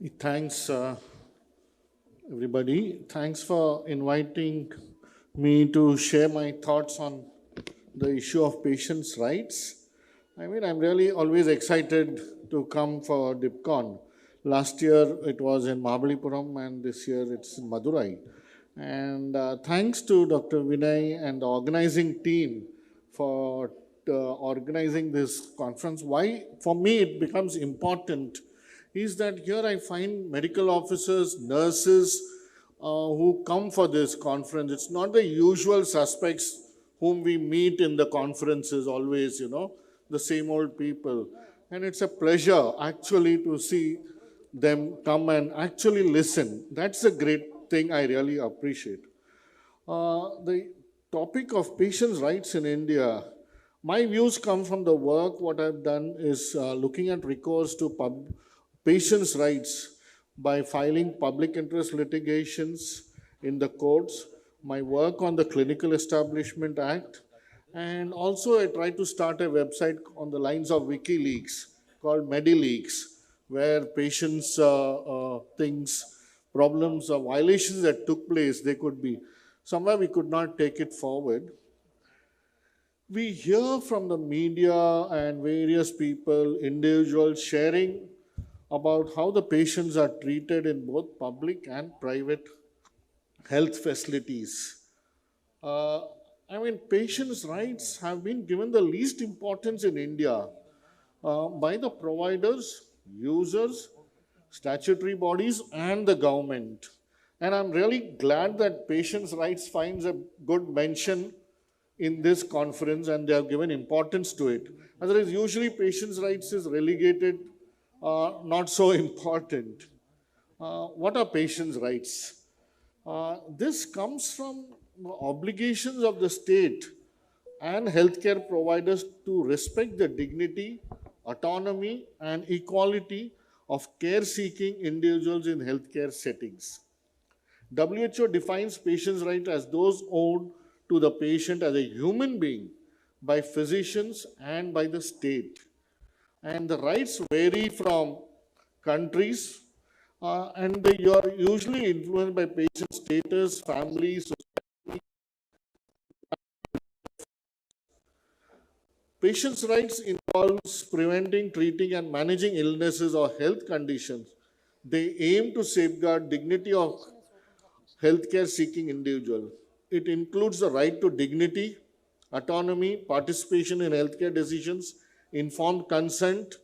Thanks, everybody. Thanks for inviting me to share my thoughts on the issue of patients' rights. I'm really always excited to come for DIPCON. Last year it was in Mahabalipuram, and this year it's in Madurai. And thanks to Dr. Vinay and the organizing team for organizing this conference. Why, for me, it becomes important is that here I find medical officers, nurses who come for this conference. It's not the usual suspects whom we meet in the conferences always, the same old people. And it's a pleasure actually to see them come and actually listen. That's a great thing I really appreciate. The topic of patients' rights in India, my views come from the work. What I've done is looking at recourse to patients' rights by filing public interest litigations in the courts, my work on the Clinical Establishment Act, and also I tried to start a website on the lines of WikiLeaks called MediLeaks, where patients' things, problems, violations that took place, they could be. Somewhere we could not take it forward. We hear from the media and various people, individuals sharing about how the patients are treated in both public and private health facilities. Patients' rights have been given the least importance in India by the providers, users, statutory bodies, and the government. And I'm really glad that patients' rights finds a good mention in this conference and they have given importance to it. Otherwise, usually patients' rights is relegated, not so important. What are patients' rights? This comes from the obligations of the state and healthcare providers to respect the dignity, autonomy, and equality of care-seeking individuals in healthcare settings. WHO defines patients' rights as those owed to the patient as a human being by physicians and by the state. And the rights vary from countries, and they are usually influenced by patient status, families. Patients' rights involves preventing, treating, and managing illnesses or health conditions. They aim to safeguard dignity of healthcare seeking individual. It includes the right to dignity, autonomy, participation in healthcare decisions, informed consent,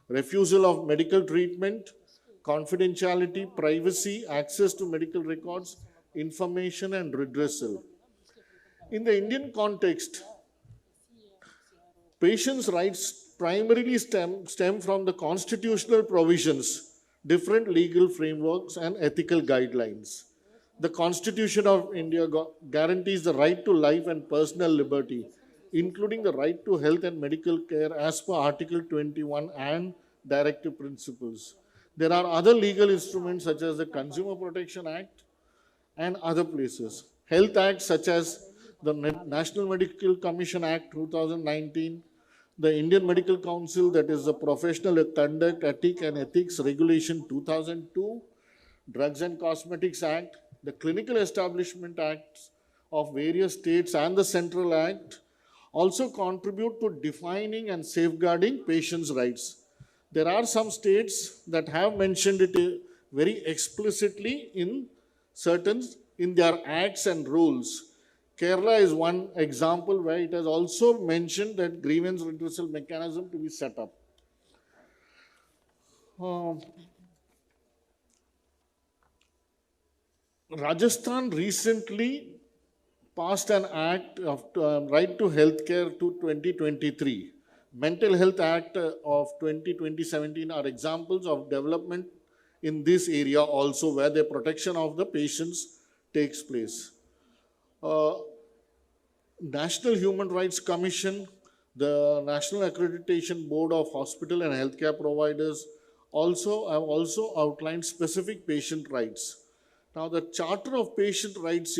refusal of medical treatment, confidentiality, privacy, access to medical records, information, and redressal. In the Indian context, patients' rights primarily stem from the constitutional provisions, different legal frameworks, and ethical guidelines. The Constitution of India guarantees the right to life and personal liberty, including the right to health and medical care as per Article 21 and Directive Principles. There are other legal instruments such as the Consumer Protection Act and other places. Health acts such as the National Medical Commission Act 2019, the Indian Medical Council, that is the Professional Conduct, and Ethics Regulation 2002, Drugs and Cosmetics Act, the Clinical Establishment Acts of various states and the Central Act also contribute to defining and safeguarding patients' rights. There are some states that have mentioned it very explicitly in their acts and rules. Kerala is one example where it has also mentioned that grievance redressal mechanism to be set up. Rajasthan recently passed an act of right to healthcare to 2023. Mental Health Act of 2017 are examples of development in this area also where the protection of the patients takes place. National Human Rights Commission, the National Accreditation Board of Hospital and Healthcare Providers have also outlined specific patient rights. Now, the Charter of Patient Rights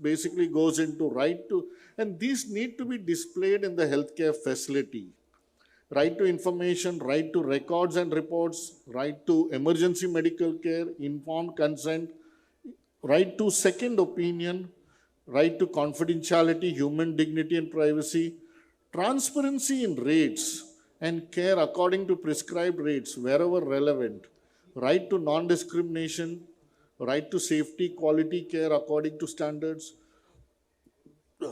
basically goes into right to, and these need to be displayed in the healthcare facility. right to information, right to records and reports, right to emergency medical care, informed consent, right to second opinion, right to confidentiality, human dignity and privacy, transparency in rates and care according to prescribed rates wherever relevant, right to non-discrimination, right to safety, quality care according to standards,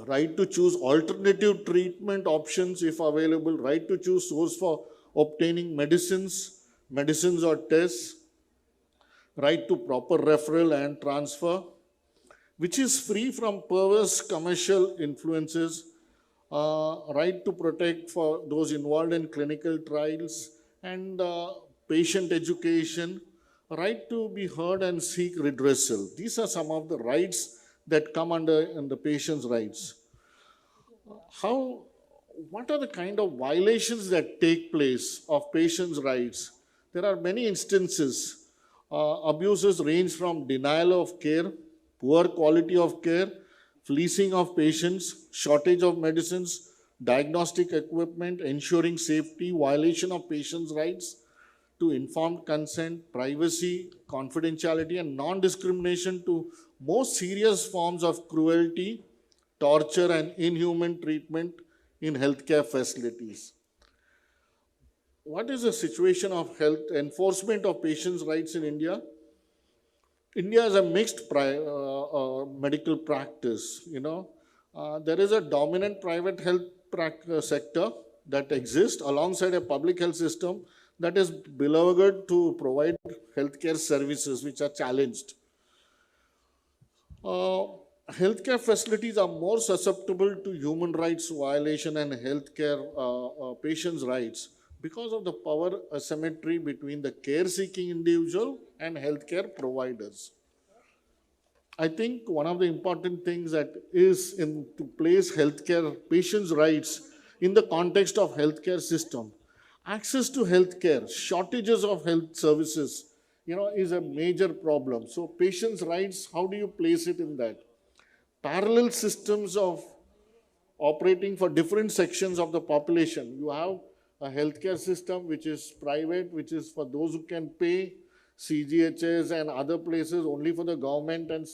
right to choose alternative treatment options if available, right to choose source for obtaining medicines or tests, right to proper referral and transfer, which is free from perverse commercial influences, right to protect for those involved in clinical trials and patient education, right to be heard and seek redressal. These are some of the rights that come under in the patient's rights. How, what are the kind of violations that take place of patients' rights? There are many instances. Abuses range from denial of care, poor quality of care, fleecing of patients, shortage of medicines, diagnostic equipment, ensuring safety, violation of patients' rights to informed consent, privacy, confidentiality, and non-discrimination to most serious forms of cruelty, torture, and inhuman treatment in healthcare facilities. What is the situation of health enforcement of patients' rights in India? India is a mixed medical practice. There is a dominant private health sector that exists alongside a public health system that is beloved to provide healthcare services which are challenged. Healthcare facilities are more susceptible to human rights violation and healthcare patients' rights because of the power asymmetry between the care-seeking individual and healthcare providers. I think one of the important things that is in to place healthcare patients' rights in the context of healthcare system, access to healthcare, shortages of health services, is a major problem. So patients' rights, how do you place it in that? Parallel systems of operating for different sections of the population. You have a healthcare system which is private, which is for those who can pay, CGHS and other places only for the government and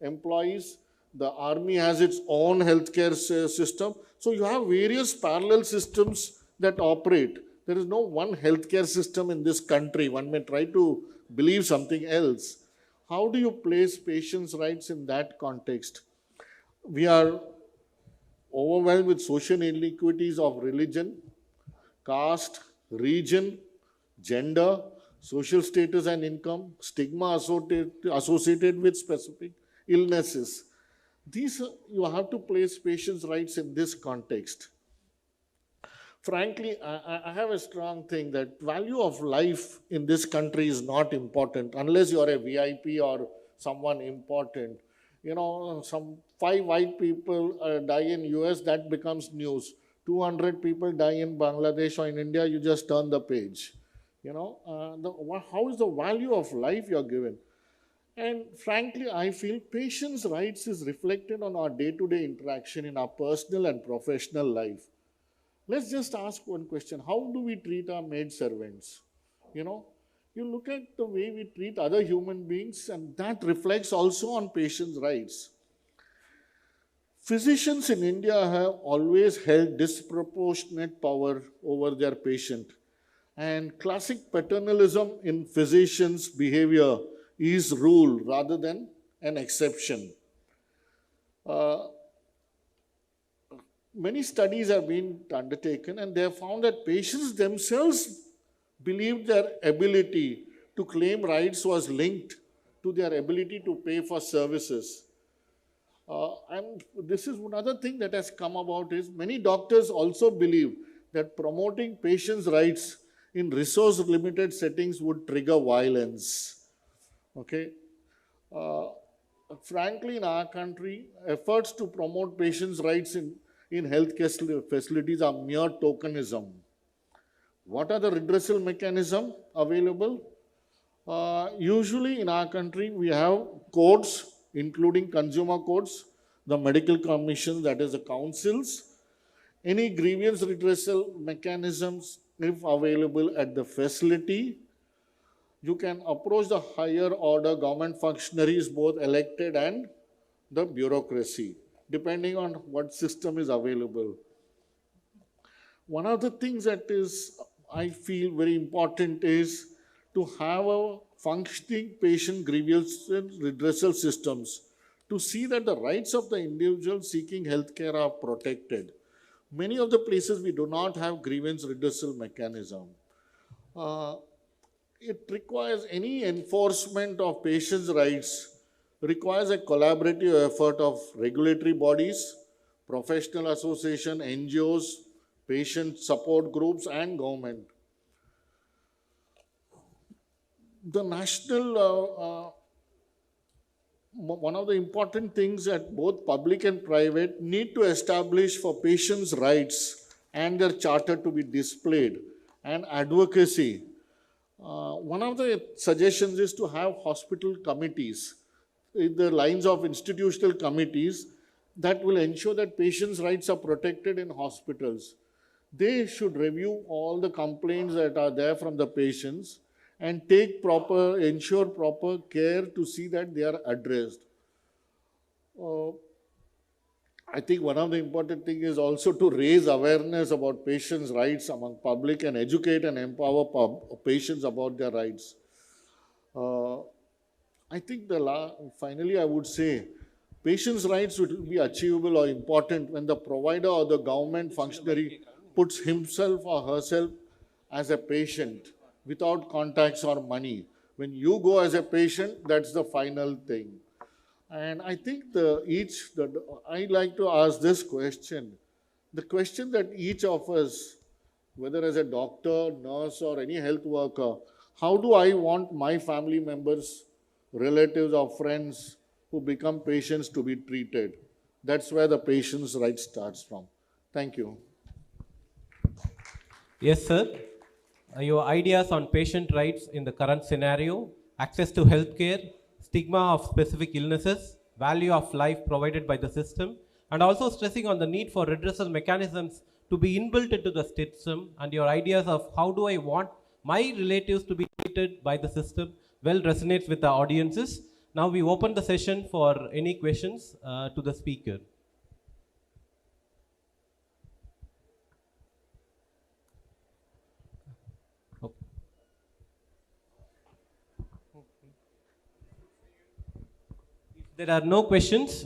employees. The army has its own healthcare system. So you have various parallel systems that operate. There is no one healthcare system in this country. One may try to believe something else. How do you place patients' rights in that context? We are overwhelmed with social inequities of religion, caste, region, gender, social status and income, stigma associated with specific illnesses. These, you have to place patients' rights in this context. Frankly, I have a strong thing that value of life in this country is not important unless you are a VIP or someone important. Some 5 white people die in US, that becomes news. 200 people die in Bangladesh or in India, you just turn the page. How is the value of life you're given? And frankly, I feel patients' rights is reflected on our day-to-day interaction in our personal and professional life. Let's just ask one question. How do we treat our maid servants? You look at the way we treat other human beings, and that reflects also on patients' rights. Physicians in India have always held disproportionate power over their patient. And classic paternalism in physicians' behavior is rule rather than an exception. Many studies have been undertaken, and they have found that patients themselves believed their ability to claim rights was linked to their ability to pay for services. And this is another thing that has come about is many doctors also believe that promoting patients' rights in resource-limited settings would trigger violence. Okay. Frankly, in our country, efforts to promote patients' rights in healthcare facilities are mere tokenism. What are the redressal mechanisms available? Usually in our country, we have courts, including consumer courts, the medical commission, that is the councils, any grievance redressal mechanisms if available at the facility. You can approach the higher order government functionaries, both elected and the bureaucracy, depending on what system is available. One of the things that is, I feel very important is to have a functioning patient grievance redressal systems to see that the rights of the individual seeking healthcare are protected. Many of the places we do not have grievance redressal mechanism. It requires any enforcement of patients' rights requires a collaborative effort of regulatory bodies, professional association, NGOs, patient support groups, and government. The national, one of the important things that both public and private need to establish for patients' rights and their charter to be displayed and advocacy. One of the suggestions is to have hospital committees in the lines of institutional committees that will ensure that patients' rights are protected in hospitals. They should review all the complaints that are there from the patients and ensure proper care to see that they are addressed. I think one of the important things is also to raise awareness about patients' rights among public and educate and empower patients about their rights. I think finally I would say patients' rights would be achievable or important when the provider or the government functionary puts himself or herself as a patient without contacts or money. When you go as a patient, that's the final thing. And I think I like to ask this question. The question that each of us, whether as a doctor, nurse, or any health worker, how do I want my family members, relatives, or friends who become patients to be treated? That's where the patient's right starts from. Thank you. Yes, sir. Your ideas on patient rights in the current scenario, access to healthcare, stigma of specific illnesses, value of life provided by the system, and also stressing on the need for redressal mechanisms to be inbuilt into the system, and your ideas of how do I want my relatives to be treated by the system well resonates with the audiences. Now we open the session for any questions to the speaker. If there are no questions,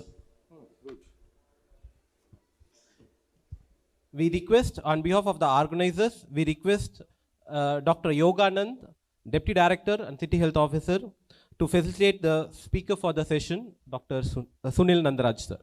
we request, on behalf of the organizers, we request Dr. Yoganand, Deputy Director and City Health Officer, to facilitate the speaker for the session, Dr. Sunil Nandraj, sir.